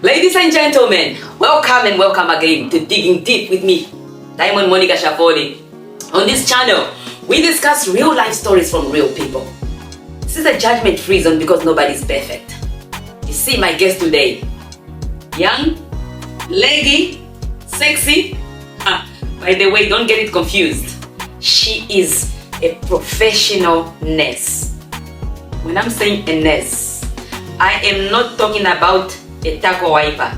Ladies and gentlemen, welcome and welcome again to Digging Deep with me, Diamond Monica Shafoni. On this channel, we discuss real life stories from real people. This is a judgment-free zone because nobody's perfect. You see my guest today, young, leggy, sexy. By the way, don't get it confused. She is a professional nurse. When I'm saying a nurse, I am not talking about a taco wiper.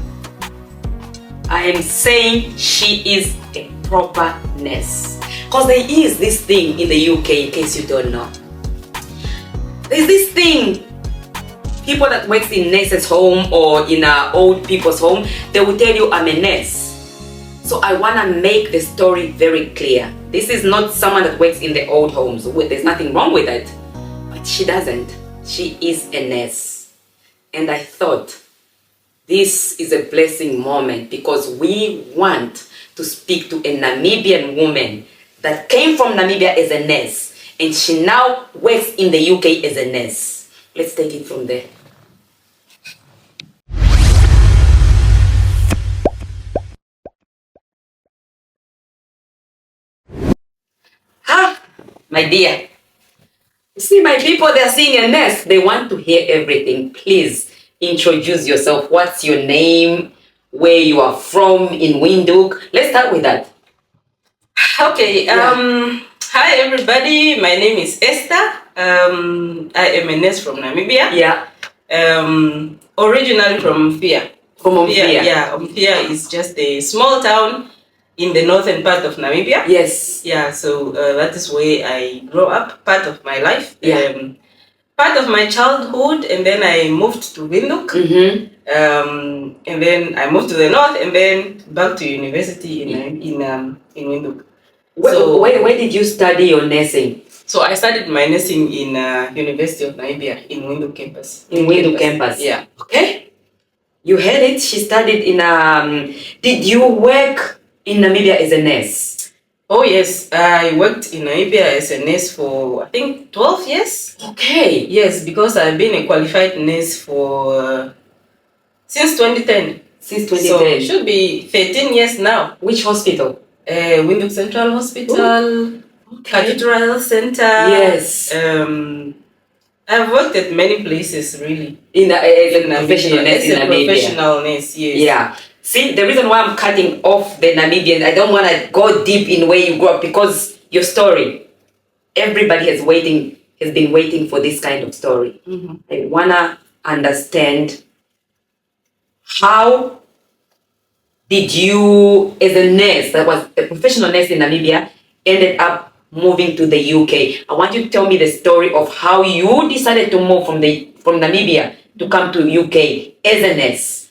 I am saying she is a proper nurse. Because there is this thing in the UK, in case you don't know. There's this thing, people that works in nurses' home or in old people's home, they will tell you I'm a nurse. So I want to make the story very clear. This is not someone that works in the old homes. There's nothing wrong with that. But she doesn't. She is a nurse. And I thought this is a blessing moment because we want to speak to a Namibian woman that came from Namibia as a nurse. And she now works in the UK as a nurse. Let's take it from there. My dear, you see my people, they're seeing a nurse. They want to hear everything. Please introduce yourself. What's your name? Where you are from in Windhoek? Let's start with that. Okay. Hi everybody. My name is Esther. I am a nurse from Namibia. Yeah. Originally from Umfia. From Umfia. Yeah. Umfia is just a small town in the northern part of Namibia. Yes. Yeah. So that is where I grew up. Part of my life. Yeah. Part of my childhood, and then I moved to Windhoek. Mm-hmm. And then I moved to the north, and then back to university in Windhoek. Where did you study your nursing? So I studied my nursing in University of Namibia in Windhoek campus. In Windhoek campus. Yeah. Okay. You heard it. She studied in Did you work in Namibia as a nurse? Oh yes, I worked in Namibia as a nurse for I think 12 years. Okay. Yes, because I've been a qualified nurse for since 2010. Since 2010. So it should be 13 years now. Which hospital? Windhoek Central Hospital, Cathedral Center. Yes. I've worked at many places really. As a professional nurse in Namibia. Professional nurse, yes. Yeah. See, the reason why I'm cutting off the Namibian, I don't want to go deep in where you grew up because your story, everybody has been waiting for this kind of story. Mm-hmm. I want to understand how did you, as a nurse, that was a professional nurse in Namibia, ended up moving to the UK. I want you to tell me the story of how you decided to move from Namibia to come to UK as a nurse.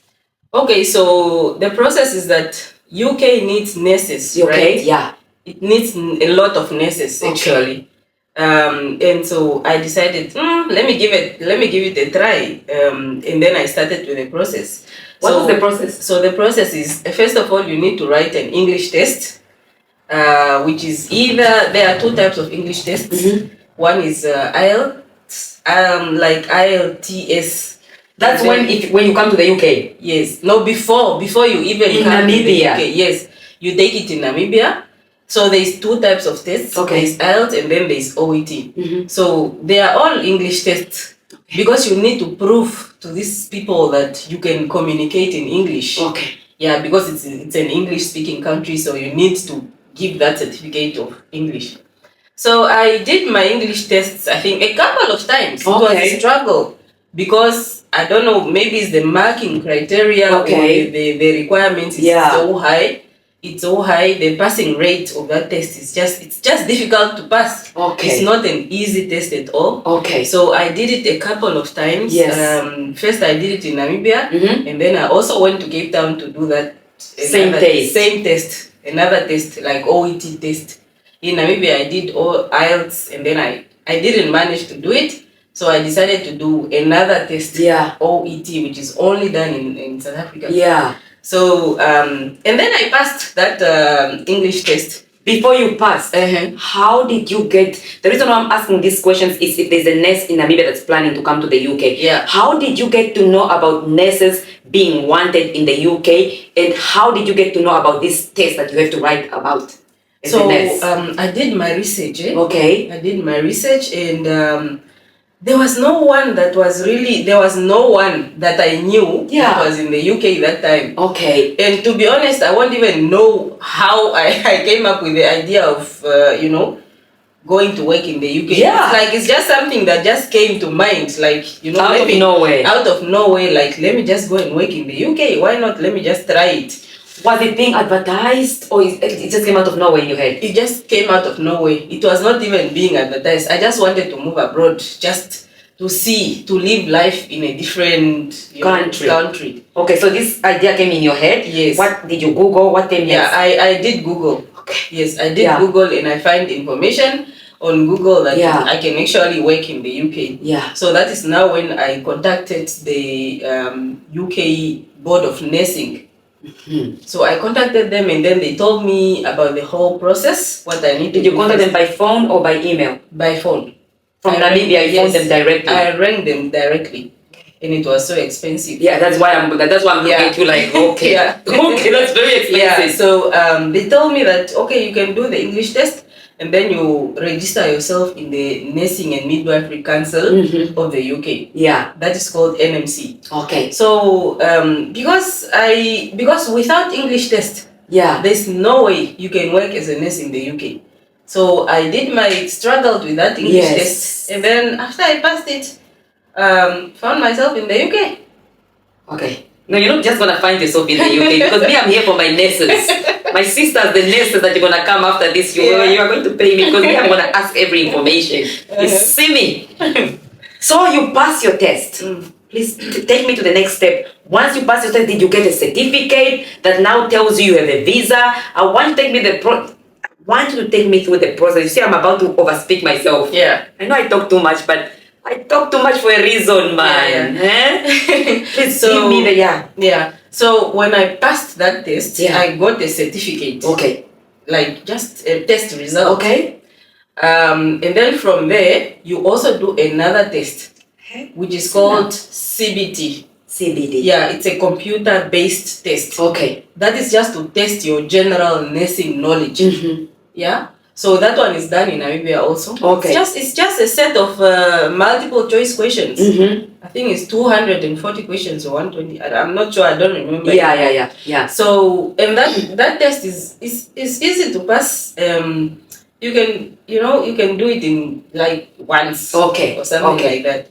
Okay, so the process is that UK needs nurses, Okay, right? yeah. It needs a lot of nurses actually. And so I decided, let me give it a try. And then I started with the process. What was the process? So the process is, first of all, you need to write an English test, which is there are two types of English tests. Mm-hmm. One is IELTS, like IELTS. That's when you come to the UK? Yes. No, before you even in come Namibia. to the UK. Yes. You take it in Namibia. So there's two types of tests. Okay. There's IELTS and then there's OET. Mm-hmm. So they are all English tests because you need to prove to these people that you can communicate in English. Okay. Yeah, because it's an English speaking country, so you need to give that certificate of English. So I did my English tests, I think, a couple of times. Okay. It was a struggle because I don't know, maybe it's the marking criteria or the requirements is so high. It's so high. The passing rate of that test is it's just difficult to pass. Okay. It's not an easy test at all. Okay. So I did it a couple of times. Yes. First I did it in Namibia, and then I also went to Cape Town to do that Same test, another test like OET test. In Namibia I did all IELTS, and then I didn't manage to do it. So I decided to do another test, OET, which is only done in South Africa. Yeah. So, and then I passed that English test. Before you passed, how did you get... The reason why I'm asking these questions is if there's a nurse in Namibia that's planning to come to the UK. Yeah. How did you get to know about nurses being wanted in the UK? And how did you get to know about this test that you have to write about as a nurse? I did my research. Okay. I did my research, and there was no one that I knew that was in the UK that time. Okay. And to be honest, I won't even know how I came up with the idea of, going to work in the UK. Yeah. It's just something that just came to mind. Out of nowhere. Out of nowhere, let me just go and work in the UK. Why not? Let me just try it. Was it being advertised, or it just came out of nowhere in your head? It just came out of nowhere. It was not even being advertised. I just wanted to move abroad, just to live life in a different country. Okay, so this idea came in your head? Yes. What did you Google? What came next? Yeah, I did Google. Okay. Yes, I did Google, and I find information on Google that I can actually work in the UK. Yeah. So that is now when I contacted the UK Board of Nursing. So I contacted them, and then they told me about the whole process, what I need to do. Did you contact them by phone or by email? By phone. From Namibia, you phoned them directly? I rang them directly, and it was so expensive. Yeah, that's why I'm looking at you like, okay. Okay, that's very expensive. Yeah, so they told me that, okay, you can do the English test, and then you register yourself in the Nursing and Midwifery Council of the UK. Yeah. That is called NMC. Okay. So because without English test, there's no way you can work as a nurse in the UK. So I struggled with that English test, and then after I passed it, found myself in the UK. Okay. No, you're not just gonna find yourself in the UK, because me, I'm here for my nurses. My sisters, the nurses that you're gonna come after this, you are going to pay me, because me, I'm gonna ask every information. You see me? So you pass your test. Please take me to the next step. Once you pass your test, did you get a certificate that now tells you have a visa? I want you to take me through the process. You see, I'm about to overspeak myself. Yeah. I know I talk too much, but I talk too much for a reason, man. Please give me the So when I passed that test, I got a certificate. Okay. Just a test result. Okay. And then from there, you also do another test, which is called CBT. CBT. Yeah, it's a computer-based test. Okay. That is just to test your general nursing knowledge. Yeah. So that one is done in Namibia also. Okay. It's just a set of multiple choice questions. I think it's 240 questions or 120. I'm not sure. I don't remember. Yeah. So and that test is easy to pass. You can do it in once. Okay. Or something like that.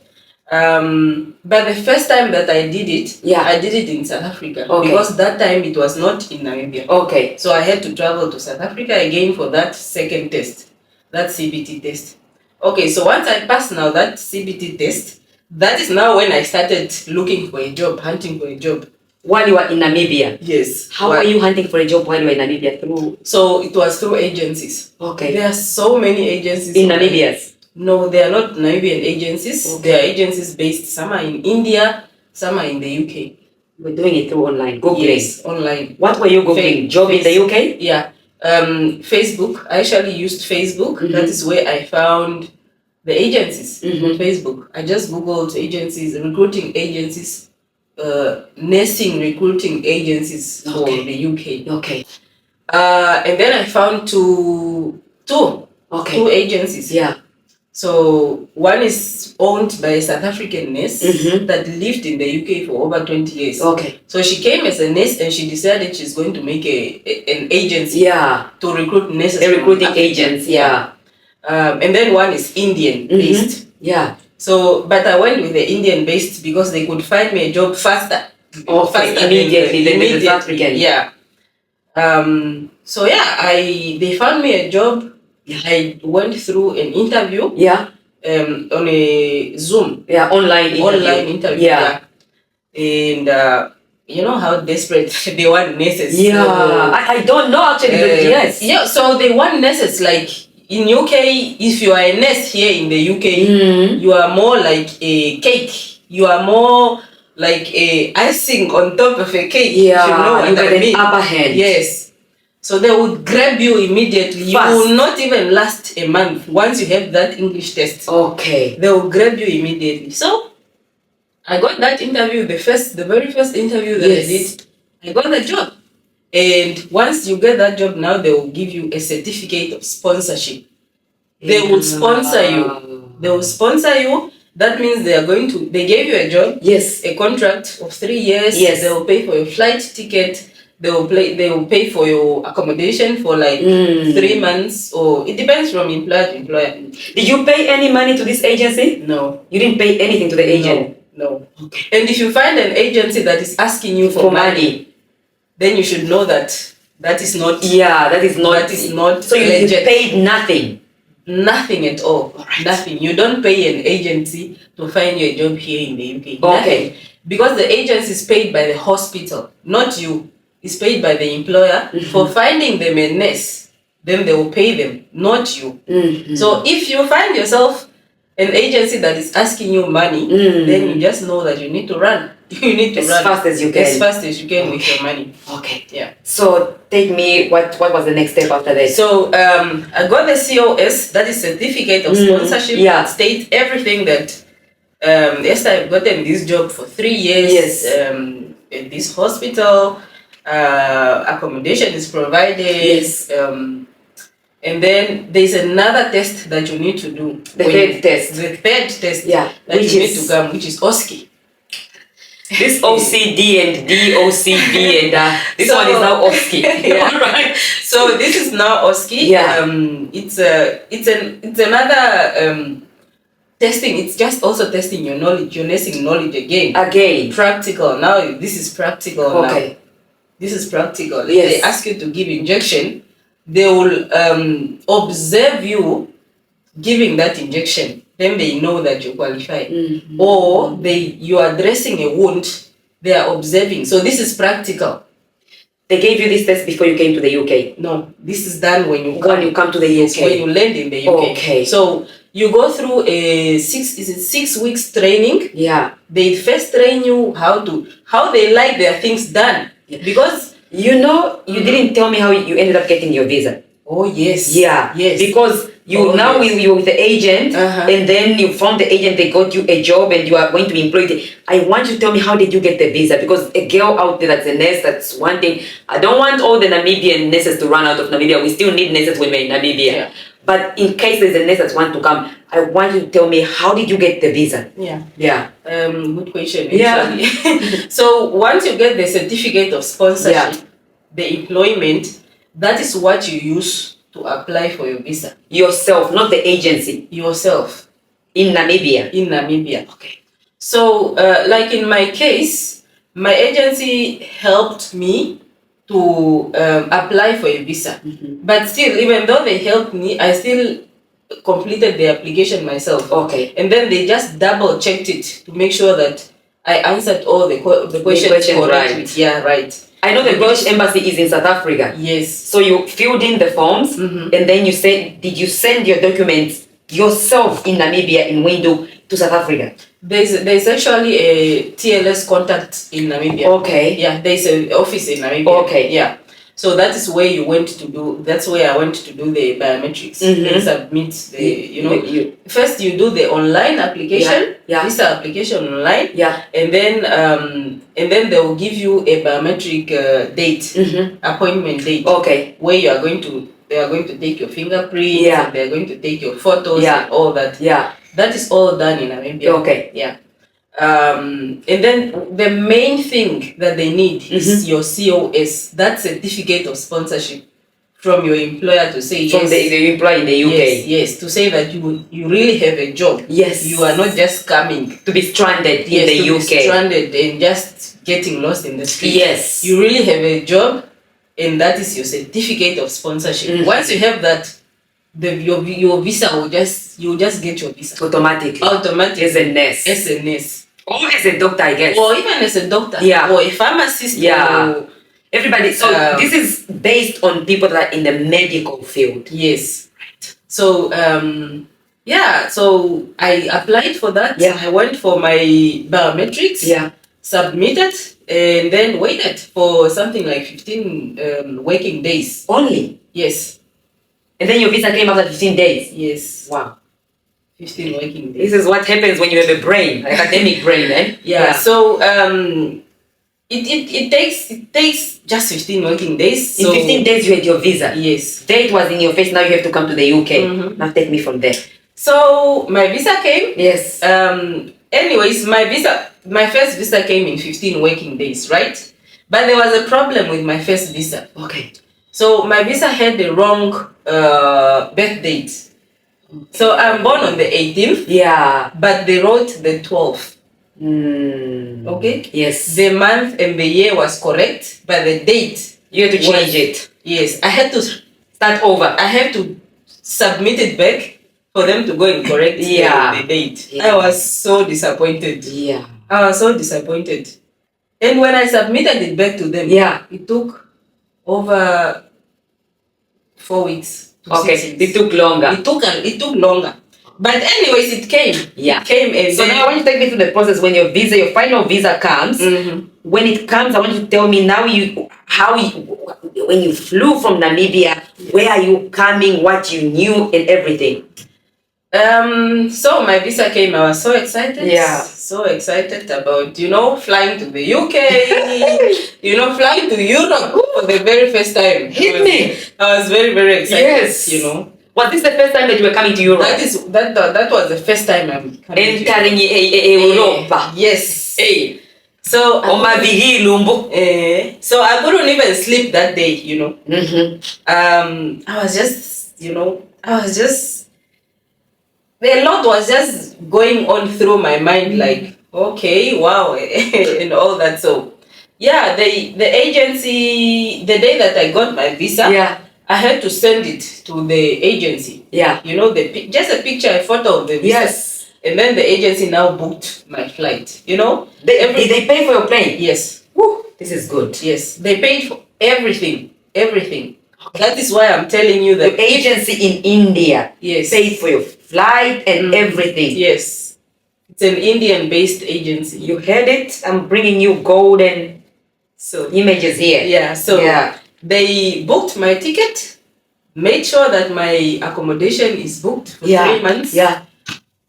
But the first time that I did it, I did it in South Africa. Okay. Because that time it was not in Namibia. Okay. So I had to travel to South Africa again for that second test, that CBT test. Okay, so once I passed now that CBT test, that is now when I started looking for a job, hunting for a job. While you were in Namibia? Yes. How were you hunting for a job while you were in Namibia? So it was through agencies. Okay. There are so many agencies. In Namibia? No, they are not Namibian agencies. Okay. They are agencies based, some are in India, some are in the UK. We're doing it through online, Googling? Yes, online. What were you Googling? Job in the UK? Yeah. Facebook. I actually used Facebook. That is where I found the agencies on Facebook. I just Googled agencies, recruiting agencies, nursing recruiting agencies for the UK. Okay. And then I found two agencies. Yeah. So one is owned by a South African nurse that lived in the UK for over 20 years. Okay. So she came as a nurse, and she decided she's going to make an agency to recruit nurses. A recruiting agency. Yeah. And then one is Indian based. Yeah. So, but I went with the Indian based because they could find me a job faster. Immediately than the South African. Yeah. So yeah, they found me a job. I went through an interview. Yeah. On a Zoom. Yeah, online interview. Yeah. And you know how desperate they want nurses. Yeah. I don't know actually, but yes. Yeah, so they want nurses in UK. If you are a nurse here in the UK, you are more like a cake. You are more like a icing on top of a cake. Yeah, you know what I mean? Upper hand. Yes. So they would grab you immediately. Fast. You will not even last a month once you have that English test. Okay. They will grab you immediately. So I got that interview, the very first interview that I did. I got the job. And once you get that job, now they will give you a certificate of sponsorship. They will sponsor you. They will sponsor you. That means they gave you a job. Yes. A contract of 3 years. Yes. They will pay for your flight ticket. They will pay for your accommodation for like 3 months, or it depends from employer to employer. Did you pay any money to this agency? No. You didn't pay anything to the agent? No. Okay. And if you find an agency that is asking you for money, then you should know that is not. Yeah, that is not. So you paid nothing. Nothing at all. Right. Nothing. You don't pay an agency to find you a job here in the UK. Okay. Nothing. Because the agency is paid by the hospital, not you. It's paid by the employer for finding them a nurse. Then they will pay them, not you. So if you find yourself an agency that is asking you money, then you just know that you need to run. You need to run as fast as you can. As fast as you can with your money. Okay. Yeah. So take me, what was the next step after that? So I got the COS, that is certificate of sponsorship. Yeah. That states everything that Esther, I've gotten this job for 3 years. Yes. In this hospital, accommodation is provided. Yes. And then there's another test that you need to do. The third test. The third test. Yeah. That you need to come, which is OSCE. This OCD and DOCD and this one is now OSCE. Yeah. Right. So this is now OSCE. Yeah. It's another testing. It's just also testing your knowledge, your nursing knowledge again. Practical. Now this is practical. Okay. Now. This is practical. Yes. If they ask you to give injection, they will observe you giving that injection. Then they know that you qualify. Or you are dressing a wound, they are observing. So this is practical. They gave you this test before you came to the UK? No, this is done when you come to the UK. When you land in the UK. Okay. So you go through a 6 weeks training. Yeah. They first train you how they like their things done. Yeah. Because you didn't tell me how you ended up getting your visa. Oh yes. Yeah. Yes. Because you're with the agent, and then you found the agent, they got you a job and you are going to be employed. I want you to tell me, how did you get the visa? Because a girl out there that's a nurse, that's one thing. I don't want all the Namibian nurses to run out of Namibia. We still need nurses when we're in Namibia. Yeah. But in case there's a nurse that wants to come, I want you to tell me, how did you get the visa? Yeah. Yeah. Good question. Yeah. So once you get the certificate of sponsorship, the employment, that is what you use to apply for your visa. Yourself, not the agency. Yourself. In Namibia? In Namibia. Okay. So, like in my case, my agency helped me to apply for a visa. But still, even though they helped me, I still completed the application myself. Okay. And then they just double checked it to make sure that I answered all the questions correctly. Right. Yeah, right. I know the British Embassy is in South Africa. Yes. So you filled in the forms, and then you said, did you send your documents yourself in Namibia, in Windhoek, to South Africa? There's actually a TLS contact in Namibia. Okay. Yeah, there's an office in Namibia. Okay. Yeah. So that is where that's where I went to do the biometrics and submit the, first you do the online application, visa application online, and then they will give you a biometric date, appointment date, where they are going to take your fingerprints, and they are going to take your photos and all that. Yeah. That is all done in Namibia. Okay. Yeah. And then the main thing that they need is your COS, that certificate of sponsorship from your employer to say from the employer in the UK. Yes, to say that you really have a job. Yes. You are not just coming to be stranded in the UK. Be stranded and just getting lost in the street. Yes. You really have a job, and that is your certificate of sponsorship. Once you have that, your visa you'll just get your visa automatically as a nurse. Or as a doctor, I guess. Or even as a doctor. Yeah. Or a pharmacist. Yeah. Everybody. So this is based on people that are in the medical field. Yes. Right. So so I applied for that. Yeah. I went for my biometrics. Yeah. submitted, and then waited for something like 15 working days. Only? Yes. And then your visa came after 15 days? Yes. Wow. 15 working days. This is what happens when you have a brain, academic brain, eh? Yeah. So it takes just 15 working days. In 15 days you had your visa? Yes. Date was in your face, now you have to come to the UK. Now take me from there. So my visa came. Yes. Anyways, my first visa came in 15 working days, right? But there was a problem with my first visa. Okay. So my visa had the wrong birth date. So I'm born on the 18th. Yeah. But they wrote the 12th. Okay? Yes. The month and the year was correct, but the date... You had to change it. Yes. I had to start over. I had to submit it back for them to go and correct the date. Yeah. I was so disappointed. Yeah. I was so disappointed. And when I submitted it back to them, it took over 4 weeks. Okay, it took longer. It took longer. But anyways, it came. Yeah. It came, and so now I want you to take me through the process when your final visa comes. When it comes, I want you to tell me now when you flew from Namibia, where are you coming, what you knew, and everything. So my visa came. I was so excited. Yeah. So excited about, flying to the UK, flying to Europe for the very first time. Hit me. I was very, very excited. Yes. Was this the first time that you were coming to Europe? That was the first time I'm coming entering Europe. Yes. Hey. So I couldn't even sleep that day, I was just a lot was just going on through my mind, like, okay, wow, and all that. So yeah, the agency, the day that I got my visa, I had to send it to the agency. Yeah. Just a picture, a photo of the visa. Yes. And then the agency now booked my flight. Did they pay for your plane? Yes. Woo, this is good. Yes. They paid for everything. Everything. Okay. That is why I'm telling you that the agency in India paid for your flight and everything. Yes. It's an Indian-based agency. You heard it. I'm bringing you golden images here. Yeah. So they booked my ticket, made sure that my accommodation is booked for 3 months. Yeah.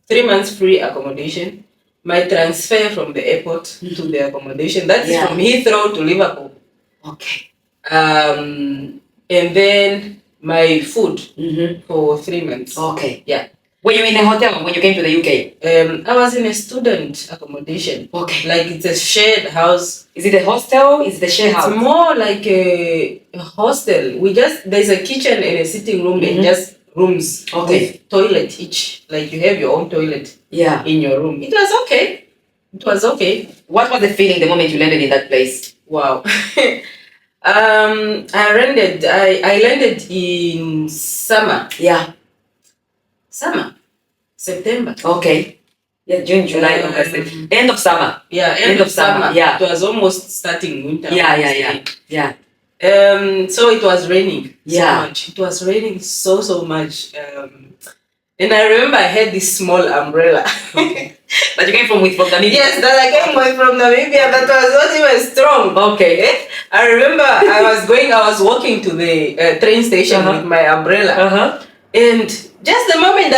3 months free accommodation. My transfer from the airport to the accommodation. That is from Heathrow to Liverpool. Okay. And then my food for 3 months. Okay. Yeah. Were you in a hotel when you came to the UK? I was in a student accommodation. Okay. Like it's a shared house. Is it a hostel? Is it a shared house? It's more like a hostel. There's a kitchen and a sitting room and just rooms with toilet each. Like you have your own toilet in your room. It was okay. It was okay. What was the feeling the moment you landed in that place? Wow. I landed in summer. Yeah. Summer. September. Okay. Yeah, June, July, August. End of summer. Yeah, end of summer. Yeah. It was almost starting winter. Yeah. So it was raining so much. It was raining so much. And I remember I had this small umbrella. That you came from Namibia? Yes, that I came from Namibia. That was not even strong. Okay. I remember I was walking to the train station with my umbrella. And just the moment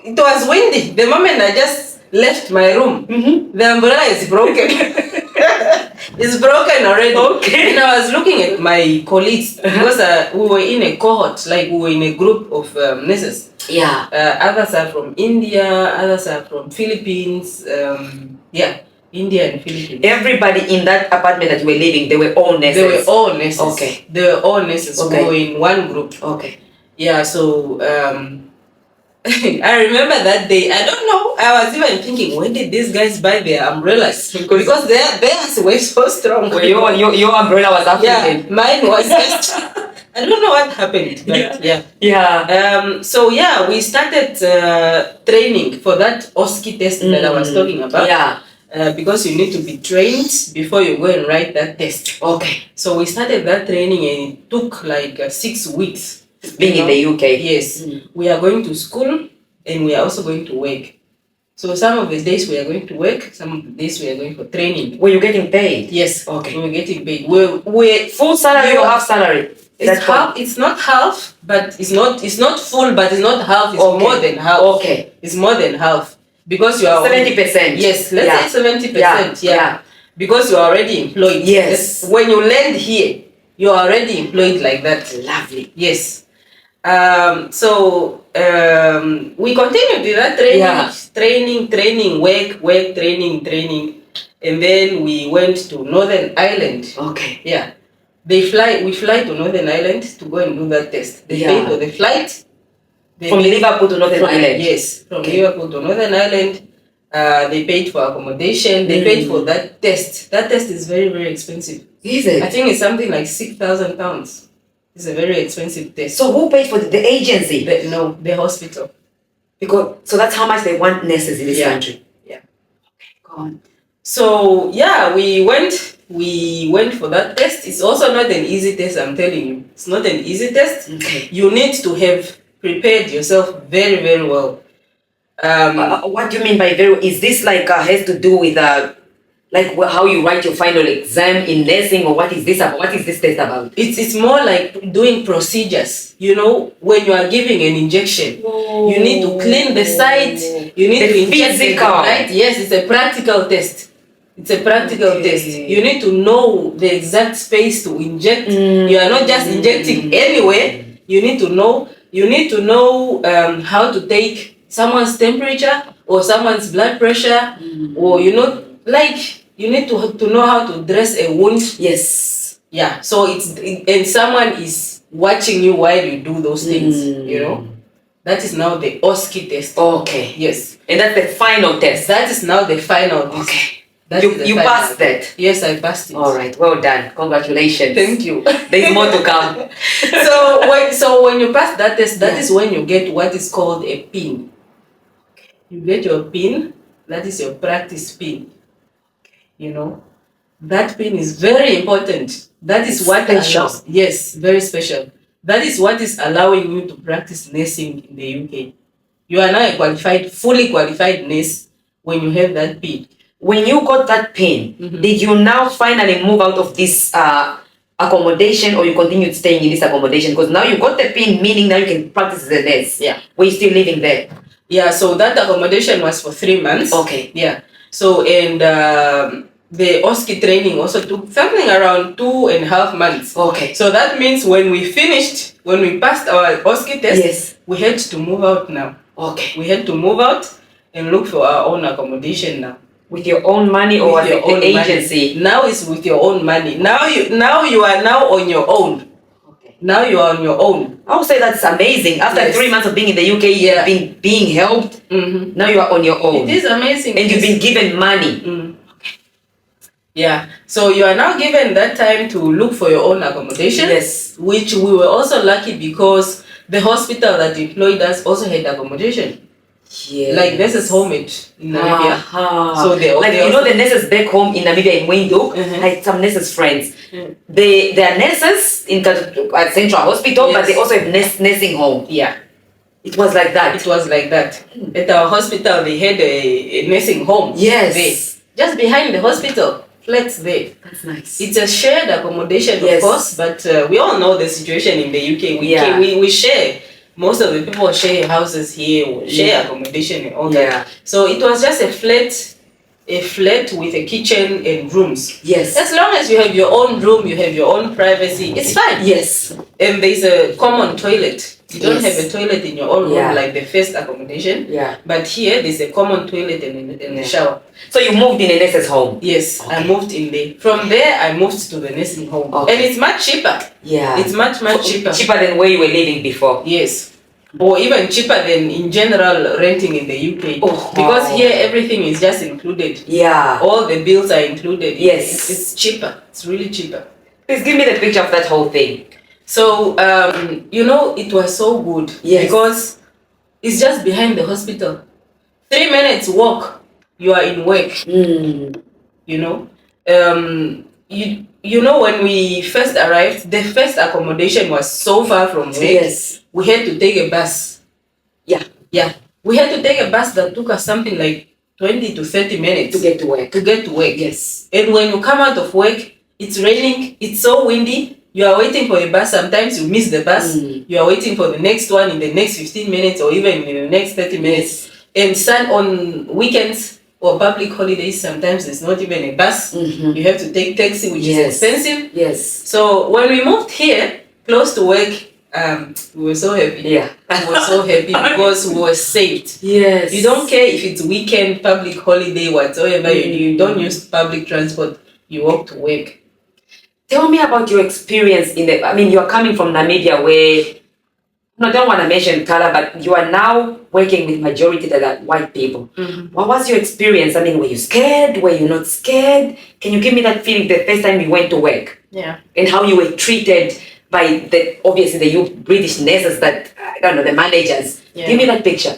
it was windy, the moment I just left my room, the umbrella is broken. It's broken already. Okay. And I was looking at my colleagues because we were in a cohort, like we were in a group of nurses. Yeah. Others are from India, others are from Philippines. India and Philippines. Everybody in that apartment that you were living, they were all nurses? They were all nurses. Okay. They were all nurses. Okay. We were in one group. Okay. Yeah, so I remember that day, I don't know, I was even thinking, when did these guys buy their umbrellas? Because theirs were so strong. Well, your umbrella was African. Yeah, mine was just, I don't know what happened. But so we started training for that OSCE test that I was talking about. Yeah. Because you need to be trained before you go and write that test. Okay. So we started that training and it took like 6 weeks. Being in the UK. Yes. We are going to school and we are also going to work. So some of the days we are going to work, some of the days we are going for training. Were you getting paid? Yes. Okay. We were getting paid. We're full salary or half salary? It's half. It's not half, but it's not full, but it's not half. It's more than half. Okay. It's more than half because you are 70%. Yes, let's say 70%. Yeah. Because you are already employed. Yes. When you land here, you are already employed like that. Lovely. Yes. So we continued with that training, work, training, and then we went to Northern Ireland. Okay. Yeah. We fly to Northern Ireland to go and do that test. They pay for the flight. From Liverpool to Northern Ireland? Yes, from Liverpool to Northern Ireland. They paid for accommodation. They paid for that test. That test is very, very expensive. Is it? I think it's something like £6,000. It's a very expensive test. So who paid for the agency? The hospital. So that's how much they want nurses in this country? Yeah. Okay, go on. So yeah, we went for that test. It's also not an easy test, I'm telling you. It's not an easy test. Okay. You need to have prepared yourself very, very well. What do you mean by very? Is this like has to do with like how you write your final exam in nursing, or what is this about? What is this test about? It's more like doing procedures. You know, when you are giving an injection, you need to clean the site. You need to inject physical. Right? Yes, it's a practical test. It's a practical test. You need to know the exact space to inject. You are not just injecting anywhere. You need to know. You need to know how to take someone's temperature or someone's blood pressure, or you need to know how to dress a wound. Yes. Yeah. So and someone is watching you while you do those things. You know, that is now the OSCE test. Okay. Yes. And that's the final test. That is now the final test. Okay. You passed that? Yes, I passed it. All right, well done. Congratulations. Thank you. There's more to come. So when you pass that test, that is when you get what is called a pin. You get your pin. That is your practice pin. You know, that pin is very important. That is what special. Yes, very special. That is what is allowing you to practice nursing in the UK. You are now a fully qualified nurse when you have that pin. When you got that pin, did you now finally move out of this accommodation, or you continued staying in this accommodation? Because now you got the pin, meaning now you can practice as a nurse. Yeah. Were you still living there? Yeah, so that accommodation was for 3 months. Okay. Yeah. So, and the OSCE training also took something around 2.5 months. Okay. So that means when we passed our OSCE test, yes, we had to move out now. Okay. We had to move out and look for our own accommodation now. With your own money, or with your own agency? Money. Now it's with your own money. Now you are now on your own. Okay. Now you are on your own. I would say that's amazing. After 3 months of being in the UK, you've been being helped. Now you are on your own. It is amazing. And you've been given money. Yeah. So you are now given that time to look for your own accommodation. Yes. Which we were also lucky because the hospital that employed us also had accommodation. Yeah. Like nurses' homage in Namibia. So the nurses back home in Namibia in Windhoek, like some nurses friends. They are nurses at Central Hospital, but they also have nursing home. Yeah. It was like that. It was like that. At our hospital, they had a nursing home. Yes. There. Just behind the hospital. Flats there. That's nice. It's a shared accommodation, of course, but we all know the situation in the UK. We share. Most of the people share houses here, share accommodation and all that. So it was just a flat with a kitchen and rooms. Yes. As long as you have your own room, you have your own privacy, it's fine. Yes. And there's a common toilet. You don't have a toilet in your own room like the first accommodation. Yeah. But here there's a common toilet and a shower. So you moved in a nurse's home? Yes, I moved in there. From there I moved to the nursing home. And it's much cheaper. Yeah. It's much cheaper. Cheaper than where you were living before? Yes. Or even cheaper than in general renting in the UK. Because here everything is just included. Yeah. All the bills are included. Yes. It's cheaper. It's really cheaper. Please give me the picture of that whole thing. So, it was so good. Yes. Because it's just behind the hospital. 3 minutes walk, you are in work. You know? When we first arrived, the first accommodation was so far from work. Yes. We had to take a bus. Yeah. Yeah. We had to take a bus that took us something like 20 to 30 minutes to get to work. Yes. And when you come out of work, it's raining, it's so windy, you are waiting for a bus, sometimes you miss the bus, you are waiting for the next one in the next 15 minutes or even in the next 30 minutes. Yes. And on weekends or public holidays, sometimes there's not even a bus. You have to take taxi, which is expensive. Yes. So when we moved here, close to work, we were so happy. Yeah. We were so happy because we were saved. Yes. You don't care if it's weekend, public holiday, whatsoever. You don't use public transport. You walk to work. Tell me about your experience you're coming from Namibia where, I don't want to mention color, but you are now working with majority that are white people. What was your experience? Were you scared? Were you not scared? Can you give me that feeling the first time you went to work? Yeah. And how you were treated by the British nurses that, the managers. Yeah. Give me that picture.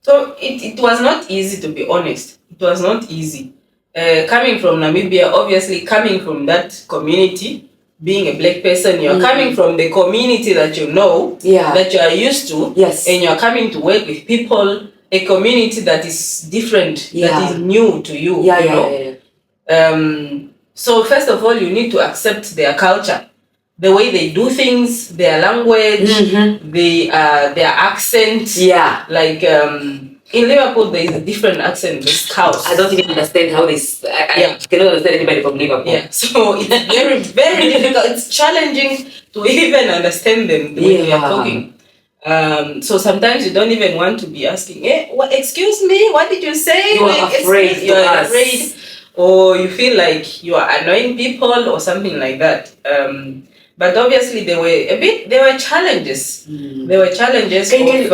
So it was not easy, to be honest. It was not easy. Coming from Namibia, obviously coming from that community, being a black person, you're coming from the community that you know, that you are used to, and you're coming to work with people, a community that is different, that is new to you. You know? So first of all, you need to accept their culture, the way they do things, their language, their accent. Yeah. Like in Liverpool, there is a different accent. This house. I don't even understand how this. I cannot understand anybody from Liverpool. Yeah. So it's very, very difficult. It's challenging to even understand them the way they are talking. So sometimes you don't even want to be asking, excuse me, what did you say? You are afraid. You are afraid. Or you feel like you are annoying people or something like that. But obviously there were challenges. There were challenges. Can you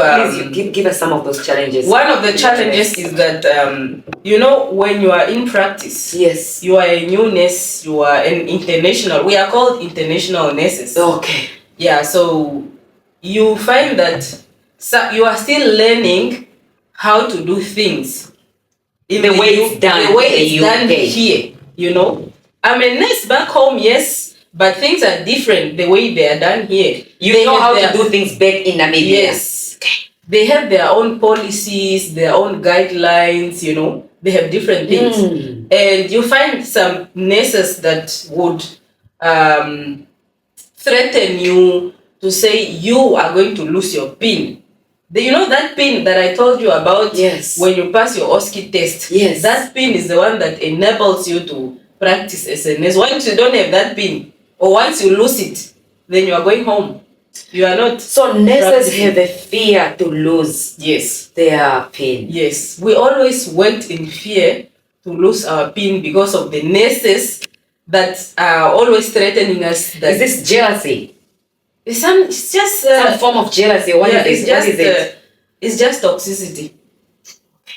please give us some of those challenges? One of the challenges is that, when you are in practice, you are a new nurse, you are an international. We are called international nurses. Okay. Yeah, so you find that you are still learning how to do things. The way it's done here, I'm a nurse back home, yes, but things are different the way they are done here. You know how to do things back in Namibia. Yes. They have their own policies, their own guidelines, they have different things. And you find some nurses that would threaten you to say you are going to lose your PIN. That PIN that I told you about when you pass your OSCE test? Yes. That PIN is the one that enables you to practice as a nurse. Once you don't have that PIN, or once you lose it, then you are going home. You are not. So nurses have a fear to lose their PIN. Yes. We always worked in fear to lose our PIN because of the nurses that are always threatening us. That is this jealousy? It's just some form of jealousy. What is it? It's just toxicity.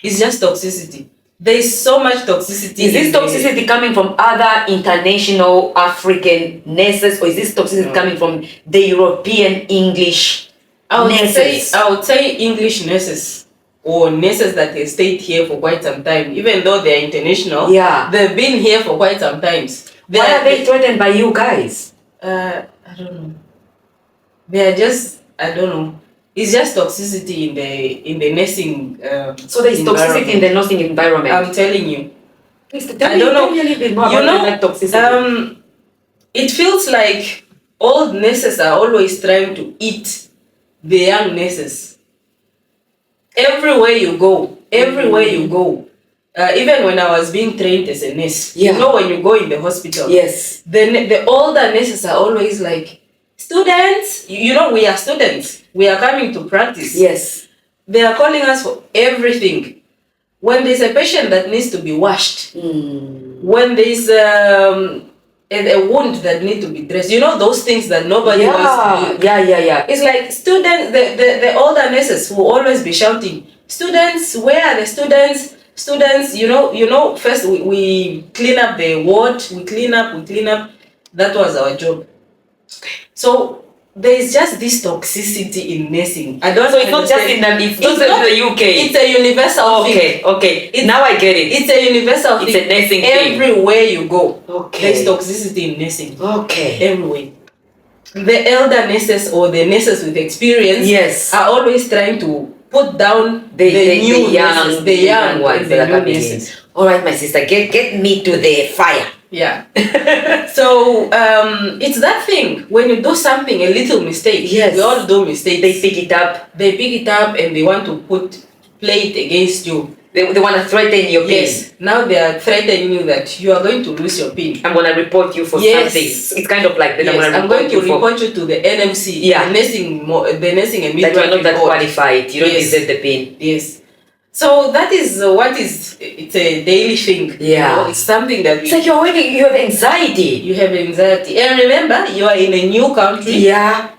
It's just toxicity. There is so much toxicity. Is this toxicity coming from other international African nurses, or is this toxicity coming from the European English nurses? I would say English nurses, or nurses that have stayed here for quite some time. Even though they are international, they've been here for quite some time. Why are they threatened by you guys? I don't know. They are just, I don't know. It's just toxicity in the nursing. So there is toxicity in the nursing environment. I'm telling you. Please tell me a little bit more about that toxicity. It feels like old nurses are always trying to eat the young nurses. Everywhere you go, even when I was being trained as a nurse, when you go in the hospital, the older nurses are always like, students, we are students. We are coming to practice. Yes. They are calling us for everything. When there's a patient that needs to be washed, when there's a wound that needs to be dressed, those things that nobody wants to do. Yeah. It's like students, the older nurses will always be shouting, students, where are the students? Students, first we clean up the ward, we clean up. That was our job. So there is just this toxicity in nursing. So it's not just in the UK. It's a universal thing. Okay. Now I get it. It's a universal thing. It's a nursing thing. Everywhere you go, there's toxicity in nursing. Everywhere. The elder nurses or the nurses with experience are always trying to put down the young ones that are coming in. All right, my sister, get me to the fire. Yeah. So it's that thing when you do something a little mistake. Yes. We all do mistakes. They pick it up. They pick it up and they want to play it against you. They want to threaten your pin. Yes. Now they are threatening you that you are going to lose your pin. I'm going to report you for something. It's kind of like that. Yes, I'm going to report you to the NMC. Yeah. The nursing and midwifery. That you are not that qualified. You don't deserve the pin. Yes. So that is it's a daily thing. Yeah. You know, it's something that it's like you have anxiety. You have anxiety. And remember, you are in a new country. Yeah.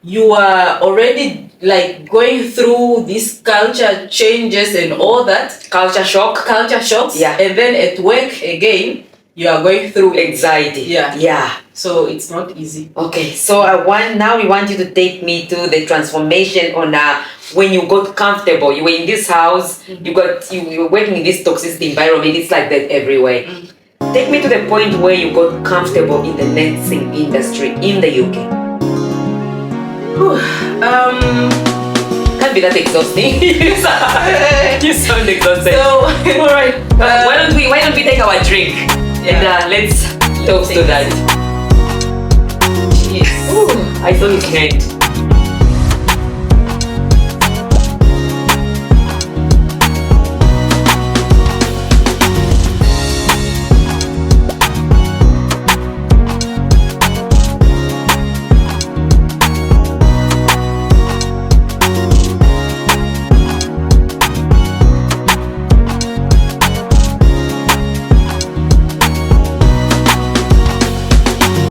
You are already like going through these culture changes and all that. Culture shocks. Yeah. And then at work again, you are going through anxiety. Yeah. So it's not easy. Okay. So we want you to take me to the transformation on when you got comfortable. You were in this house. You were working in this toxic environment. It's like that everywhere. Take me to the point where you got comfortable in the nursing industry in the UK. Can't be that exhausting. You sound exhausted. So, all right. Why don't we take our drink and let's toast to that. Yes. I saw his hand.